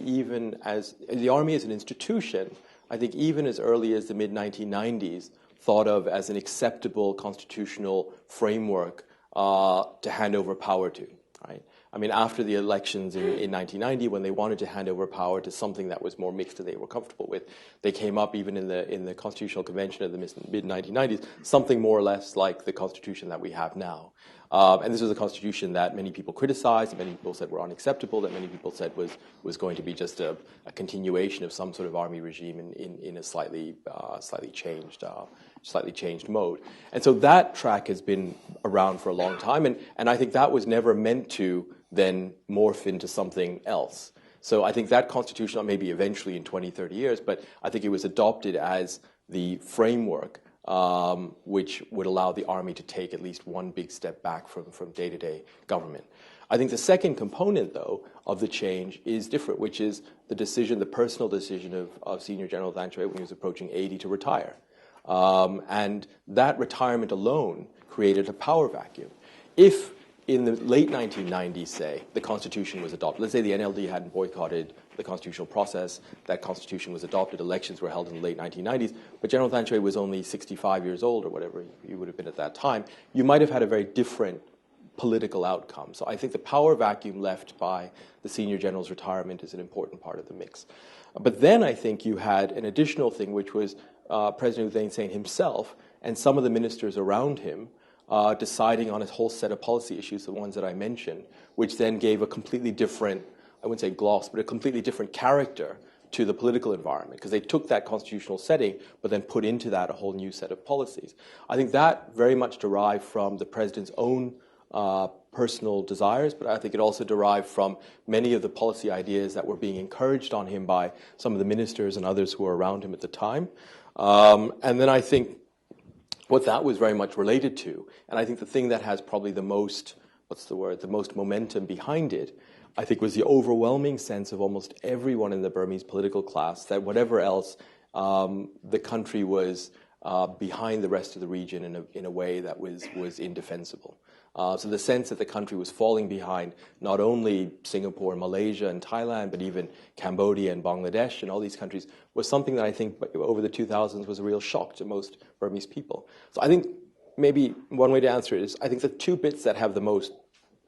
Speaker 2: as an institution, I think even as early as the mid-1990s, thought of as an acceptable constitutional framework to hand over power to, right? I mean, after the elections in 1990, when they wanted to hand over power to something that was more mixed that they were comfortable with, they came up even in the Constitutional Convention of the mid-1990s, something more or less like the Constitution that we have now. And this was a constitution that many people criticized, that many people said were unacceptable, that many people said was going to be just a continuation of some sort of army regime in a slightly changed mode. And so that track has been around for a long time, and I think that was never meant to then morph into something else. So I think that constitution, maybe eventually in 20, 30 years, but I think it was adopted as the framework which would allow the Army to take at least one big step back from day-to-day government. I think the second component, though, of the change is different, which is the personal decision of Senior General Thein Sein when he was approaching 80 to retire. And that retirement alone created a power vacuum. If in the late 1990s, say, the Constitution was adopted, let's say the NLD hadn't boycotted the constitutional process, that Constitution was adopted, elections were held in the late 1990s, but General Thein Sein was only 65 years old or whatever he would have been at that time, you might have had a very different political outcome. So I think the power vacuum left by the senior general's retirement is an important part of the mix. But then I think you had an additional thing, which was President Thein Sein himself and some of the ministers around him deciding on a whole set of policy issues, the ones that I mentioned, which then gave a completely different, I wouldn't say gloss, but a completely different character to the political environment, because they took that constitutional setting but then put into that a whole new set of policies. I think that very much derived from the president's own personal desires, but I think it also derived from many of the policy ideas that were being encouraged on him by some of the ministers and others who were around him at the time. And then I think what that was very much related to, and I think the thing that has probably the most, the most momentum behind it, I think was the overwhelming sense of almost everyone in the Burmese political class that whatever else, the country was behind the rest of the region in a way that was indefensible. So the sense that the country was falling behind not only Singapore and Malaysia and Thailand, but even Cambodia and Bangladesh and all these countries was something that I think over the 2000s was a real shock to most Burmese people. So I think maybe one way to answer it is I think the two bits that have the most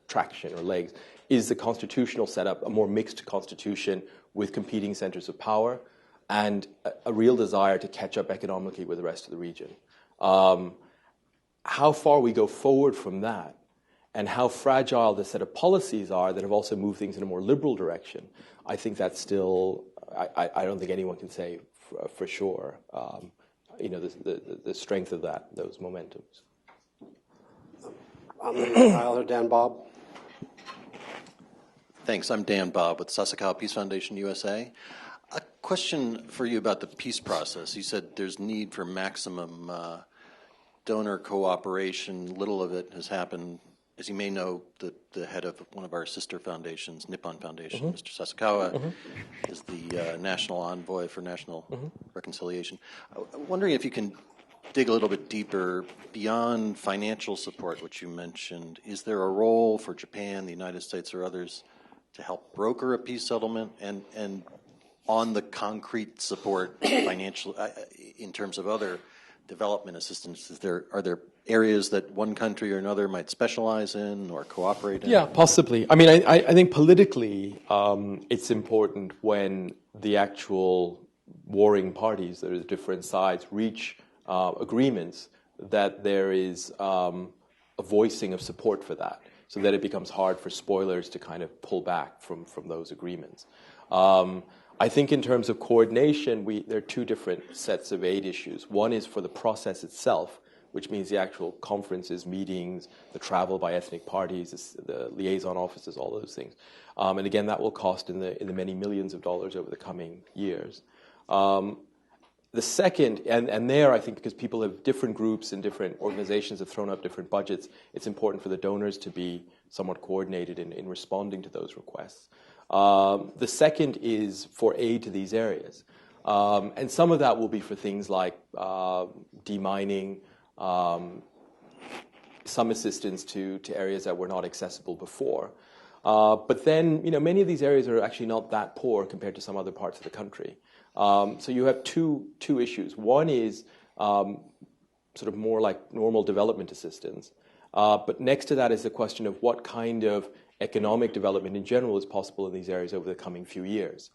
Speaker 2: traction or legs is the constitutional setup, a more mixed constitution with competing centers of power and a real desire to catch up economically with the rest of the region. How far we go forward from that and how fragile the set of policies are that have also moved things in a more liberal direction, I think that's still, I don't think anyone can say for sure, the strength of those momentums.
Speaker 1: On the aisle, Dan Bob.
Speaker 6: Thanks. I'm Dan Bob with Sasakawa Peace Foundation USA. A question for you about the peace process. You said there's need for maximum donor cooperation. Little of it has happened. As you may know, the head of one of our sister foundations, Nippon Foundation, Mr. Sasakawa, is the national envoy for national reconciliation. I'm wondering if you can dig a little bit deeper beyond financial support, which you mentioned. Is there a role for Japan, the United States, or others to help broker a peace settlement? And on the concrete support, financial, in terms of other development assistance, are there areas that one country or another might specialize in or cooperate in?
Speaker 2: Yeah, possibly. I mean, I think politically it's important when the actual warring parties, that are the different sides, reach agreements that there is a voicing of support for that, so that it becomes hard for spoilers to kind of pull back from those agreements. I think in terms of coordination, there are two different sets of aid issues. One is for the process itself, which means the actual conferences, meetings, the travel by ethnic parties, the liaison offices, all those things. And again, that will cost in the many millions of dollars over the coming years. The second, and there I think because people have different groups and different organizations have thrown up different budgets, it's important for the donors to be somewhat coordinated in responding to those requests. The second is for aid to these areas. And some of that will be for things like demining, some assistance to areas that were not accessible before. But then, many of these areas are actually not that poor compared to some other parts of the country. So you have two issues. One is sort of more like normal development assistance. But next to that is the question of what kind of economic development in general is possible in these areas over the coming few years.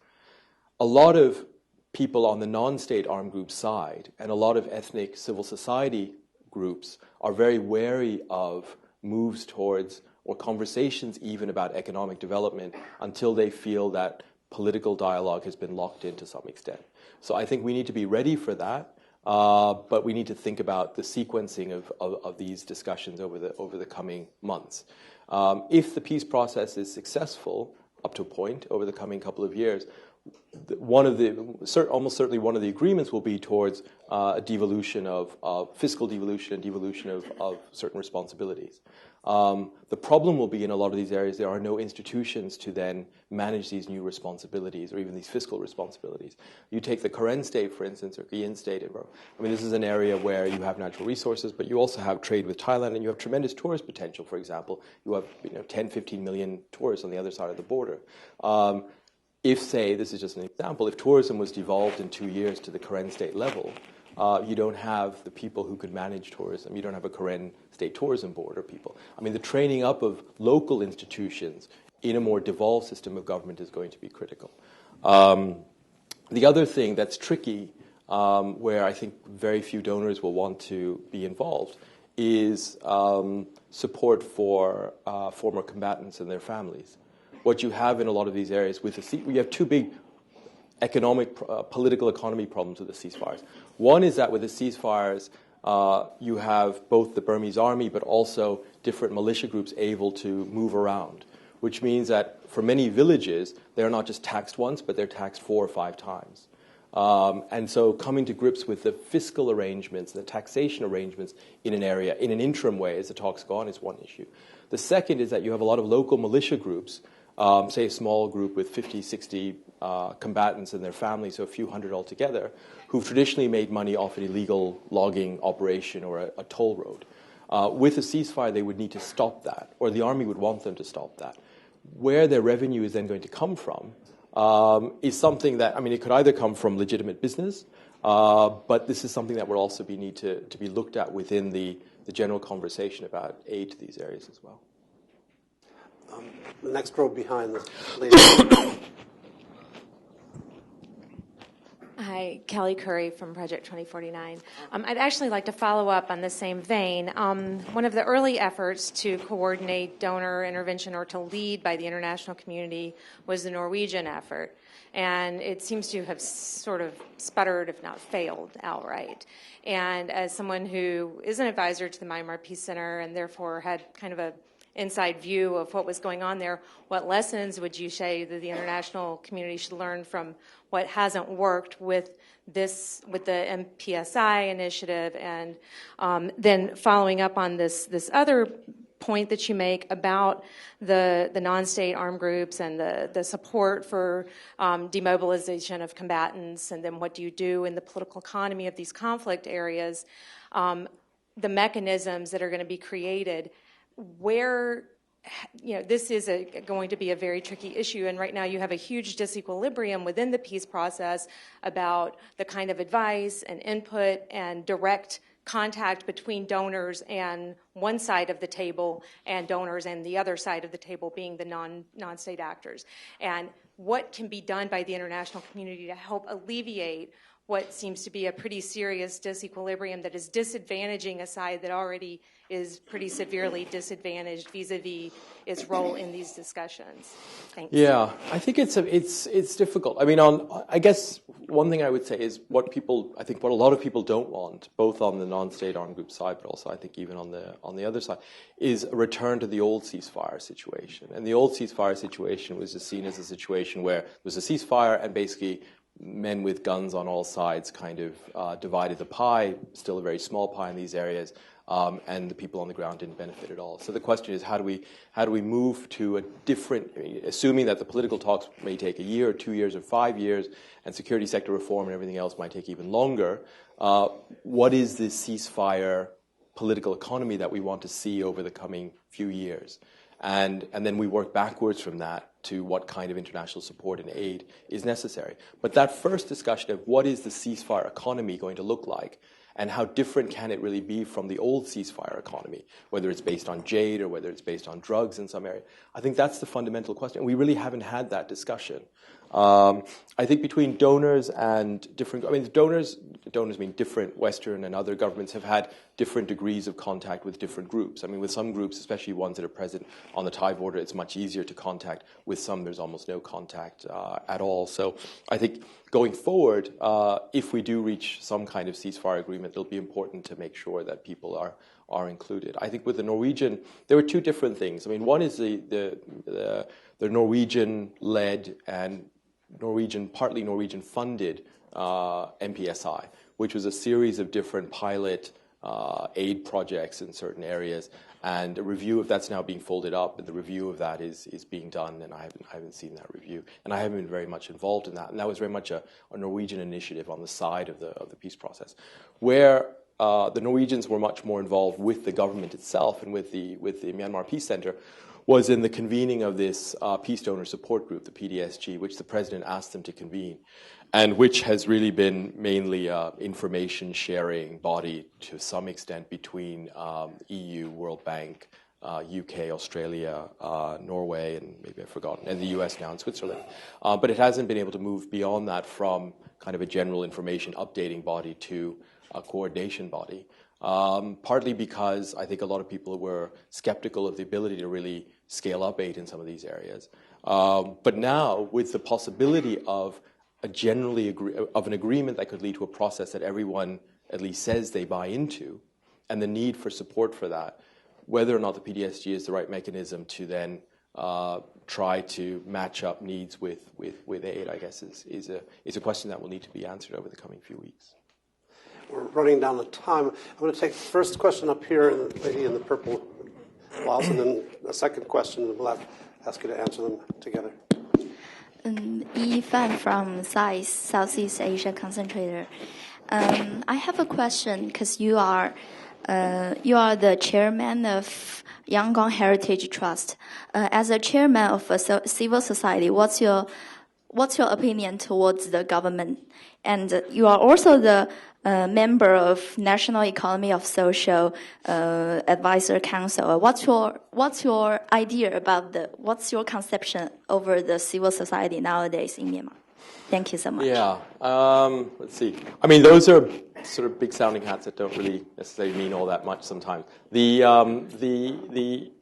Speaker 2: A lot of people on the non-state armed group side and a lot of ethnic civil society groups are very wary of moves towards or conversations even about economic development until they feel that political dialogue has been locked in to some extent. So I think we need to be ready for that, but we need to think about the sequencing of these discussions over the coming months. If the peace process is successful up to a point over the coming couple of years, almost certainly one of the agreements will be towards a devolution of fiscal devolution and devolution of certain responsibilities. The problem will be in a lot of these areas there are no institutions to then manage these new responsibilities or even these fiscal responsibilities. You take the Karen state, for instance, or Guyana state. I mean, this is an area where you have natural resources, but you also have trade with Thailand, and you have tremendous tourist potential, for example. You have 10, 15 million tourists on the other side of the border. If, say, this is just an example, if tourism was devolved in 2 years to the Karen state level, you don't have the people who could manage tourism. You don't have a Karen state tourism board or people. I mean, the training up of local institutions in a more devolved system of government is going to be critical. The other thing that's tricky, where I think very few donors will want to be involved, is support for former combatants and their families. What you have in a lot of these areas we have two big political economy problems with the ceasefires. One is that with the ceasefires, you have both the Burmese army but also different militia groups able to move around, which means that for many villages, they're not just taxed once, but they're taxed 4 or 5 times. And so coming to grips with the fiscal arrangements, the taxation arrangements in an area, in an interim way, as the talks go on, is one issue. The second is that you have a lot of local militia groups, say a small group with 50, 60 combatants and their families, so a few hundred altogether, who've traditionally made money off an illegal logging operation or a toll road. With a ceasefire, they would need to stop that, or the army would want them to stop that. Where their revenue is then going to come from is something that, it could either come from legitimate business, but this is something that will also need to be looked at within the general conversation about aid to these areas as well.
Speaker 1: The next row behind this lady.
Speaker 7: Hi, Kelly Curry from Project 2049. I'd actually like to follow up on the same vein. One of the early efforts to coordinate donor intervention or to lead by the international community was the Norwegian effort. And it seems to have sort of sputtered, if not failed, outright. And as someone who is an advisor to the Myanmar Peace Center and therefore had kind of a inside view of what was going on there. What lessons would you say that the international community should learn from what hasn't worked with the MPSI initiative? And then following up on this other point that you make about the non-state armed groups and the support for demobilization of combatants, and then what do you do in the political economy of these conflict areas, the mechanisms that are going to be created, where, this is going to be a very tricky issue, and right now you have a huge disequilibrium within the peace process about the kind of advice and input and direct contact between donors and one side of the table and donors and the other side of the table being the non-state actors. And what can be done by the international community to help alleviate what seems to be a pretty serious disequilibrium that is disadvantaging a side that already is pretty severely disadvantaged vis-a-vis its role in these discussions. Thanks.
Speaker 2: Yeah, I think it's difficult. I mean, I guess one thing I would say is what a lot of people don't want, both on the non-state armed group side, but also I think even on the other side, is a return to the old ceasefire situation. And the old ceasefire situation was just seen as a situation where there was a ceasefire and basically men with guns on all sides kind of divided the pie, still a very small pie in these areas, and the people on the ground didn't benefit at all. So the question is, how do we move to a different, assuming that the political talks may take a year or 2 years or 5 years, and security sector reform and everything else might take even longer, what is the ceasefire political economy that we want to see over the coming few years? And then we work backwards from that to what kind of international support and aid is necessary. But that first discussion of what is the ceasefire economy going to look like, and how different can it really be from the old ceasefire economy, whether it's based on jade or whether it's based on drugs in some area, I think that's the fundamental question. We really haven't had that discussion. I think between donors and donors mean different Western and other governments have had different degrees of contact with different groups. I mean, with some groups, especially ones that are present on the Thai border, it's much easier to contact. With some, there's almost no contact at all. So I think going forward, if we do reach some kind of ceasefire agreement, it'll be important to make sure that people are included. I think with the Norwegian, there were two different things. I mean, one is the Norwegian-led and partly Norwegian-funded MPSI, which was a series of different pilot aid projects in certain areas, and a review of that's now being folded up, and the review of that is being done, and I haven't seen that review, and I haven't been very much involved in that, and that was very much a Norwegian initiative on the side of the peace process, where the Norwegians were much more involved with the government itself and with the Myanmar Peace Center, was in the convening of this Peace Donor Support Group, the PDSG, which the president asked them to convene, and which has really been mainly information sharing body to some extent between EU, World Bank, UK, Australia, Norway, and maybe I've forgotten, and the US now and Switzerland. But it hasn't been able to move beyond that from kind of a general information updating body to a coordination body. Partly because I think a lot of people were skeptical of the ability to really scale up aid in some of these areas. But now, with the possibility of an agreement that could lead to a process that everyone at least says they buy into, and the need for support for that, whether or not the PDSG is the right mechanism to then try to match up needs with aid, I guess, is a question that will need to be answered over the coming few weeks.
Speaker 1: We're running down the time. I'm going to take the first question up here, and the lady in the purple blouse, and then a second question, and we'll ask you to answer them together.
Speaker 8: Yi Fan from SAIS, Southeast Asia Concentrator. I have a question because you are the chairman of Yangon Heritage Trust. As a chairman of a civil society, what's your opinion towards the government? And you are also the member of National Economy of Social Advisor Council. What's your idea about what's your conception over the civil society nowadays in Myanmar? Thank you so much.
Speaker 2: Yeah. Let's see. I mean, those are sort of big sounding hats that don't really necessarily mean all that much sometimes. In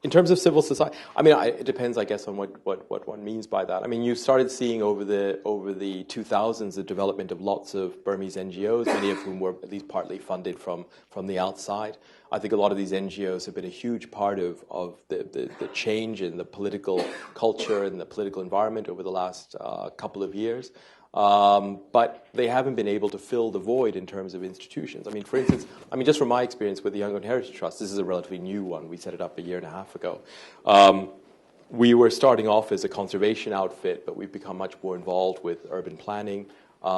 Speaker 2: terms of civil society, I mean, it depends, I guess, on what one means by that. I mean, you started seeing over the 2000s the development of lots of Burmese NGOs, many of whom were at least partly funded from the outside. I think a lot of these NGOs have been a huge part of the change in the political culture and the political environment over the last couple of years. But they haven't been able to fill the void in terms of institutions. I mean, for instance, just from my experience with the Yangon Heritage Trust, this is a relatively new one. We set it up a year and a half ago. We were starting off as a conservation outfit, but we've become much more involved with urban planning.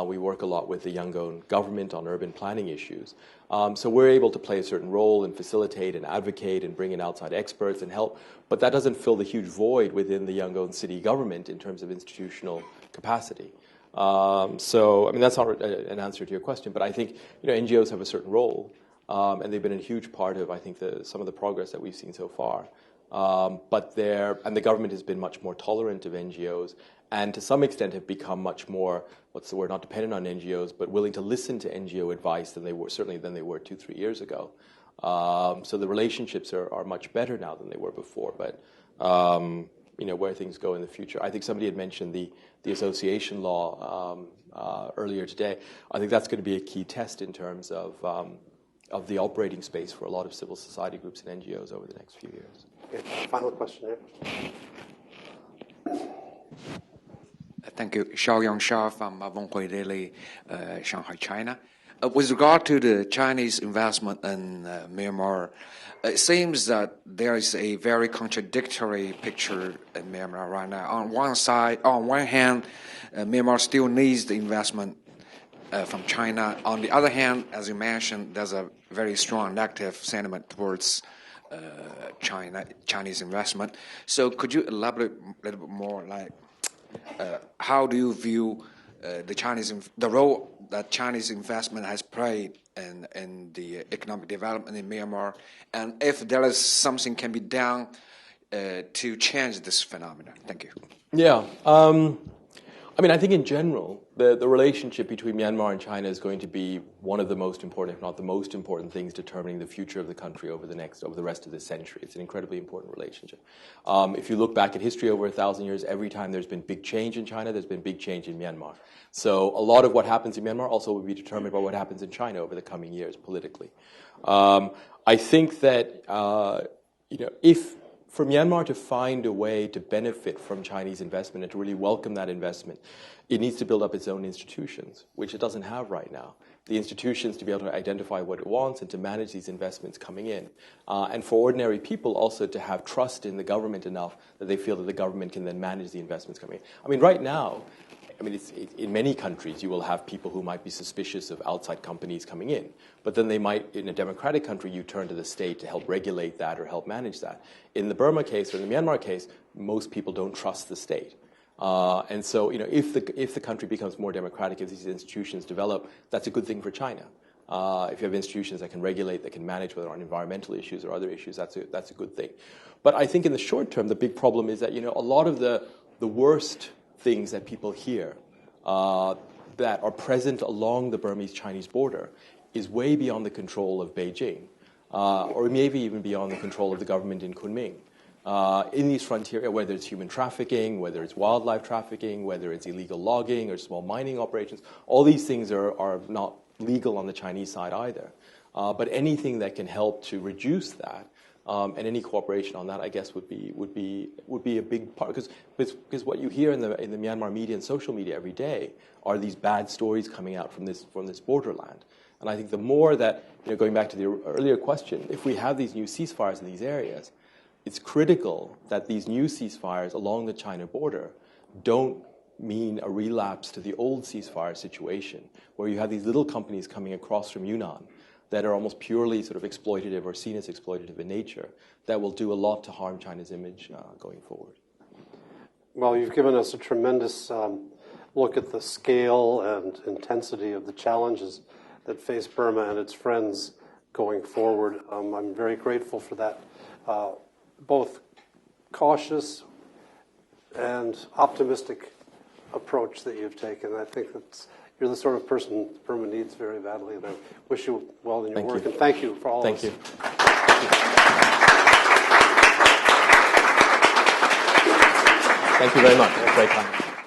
Speaker 2: We work a lot with the Yangon government on urban planning issues. So we're able to play a certain role and facilitate and advocate and bring in outside experts and help. But that doesn't fill the huge void within the Yangon city government in terms of institutional capacity. So, that's not an answer to your question, but I think NGOs have a certain role, and they've been a huge part of, I think, some of the progress that we've seen so far. But the government has been much more tolerant of NGOs, and to some extent have become much more, not dependent on NGOs, but willing to listen to NGO advice than they were 2-3 years ago. So the relationships are much better now than they were before. But where things go in the future, I think somebody had mentioned the association law earlier today. I think that's going to be a key test in terms of the operating space for a lot of civil society groups and NGOs over the next few years.
Speaker 1: Okay, final question here.
Speaker 9: Thank you. Xiaoyang Shah from Wenghui Daily, Shanghai, China. With regard to the Chinese investment in Myanmar, it seems that there is a very contradictory picture in Myanmar right now. On one hand, Myanmar still needs the investment from China. On the other hand, as you mentioned, there's a very strong negative sentiment towards Chinese investment. So could you elaborate a little bit more, how do you view the role that Chinese investment has played in the economic development in Myanmar, and if there is something can be done to change this phenomenon? Thank you.
Speaker 2: Yeah. I think in general, the relationship between Myanmar and China is going to be one of the most important, if not the most important things determining the future of the country over the rest of this century. It's an incredibly important relationship. If you look back at history over 1,000 years, every time there's been big change in China, there's been big change in Myanmar. So a lot of what happens in Myanmar also will be determined by what happens in China over the coming years politically. I think that if for Myanmar to find a way to benefit from Chinese investment and to really welcome that investment, it needs to build up its own institutions, which it doesn't have right now. The institutions to be able to identify what it wants and to manage these investments coming in. And for ordinary people also to have trust in the government enough that they feel that the government can then manage the investments coming in. Right now, in many countries, you will have people who might be suspicious of outside companies coming in. But then they might, in a democratic country, you turn to the state to help regulate that or help manage that. In the Burma case or the Myanmar case, most people don't trust the state. And so, if the country becomes more democratic, if these institutions develop, that's a good thing for China. If you have institutions that can regulate, that can manage whether on environmental issues or other issues, that's a good thing. But I think in the short term, the big problem is that a lot of the worst things that people hear that are present along the Burmese-Chinese border is way beyond the control of Beijing, or maybe even beyond the control of the government in Kunming. In these frontier, whether it's human trafficking, whether it's wildlife trafficking, whether it's illegal logging or small mining operations, all these things are not legal on the Chinese side either. But anything that can help to reduce that, and any cooperation on that, I guess, would be a big part. Because what you hear in the Myanmar media and social media every day are these bad stories coming out from this borderland. And I think the more that, going back to the earlier question, if we have these new ceasefires in these areas, it's critical that these new ceasefires along the China border don't mean a relapse to the old ceasefire situation, where you have these little companies coming across from Yunnan that are almost purely sort of exploitative or seen as exploitative in nature, that will do a lot to harm China's image going forward.
Speaker 1: Well, you've given us a tremendous look at the scale and intensity of the challenges that face Burma and its friends going forward. I'm very grateful for that, both cautious and optimistic approach that you've taken. I think you're the sort of person Burma needs very badly, and I wish you well in your work. And thank you for all of this.
Speaker 2: Thank you. Thank you very much. It was a great time.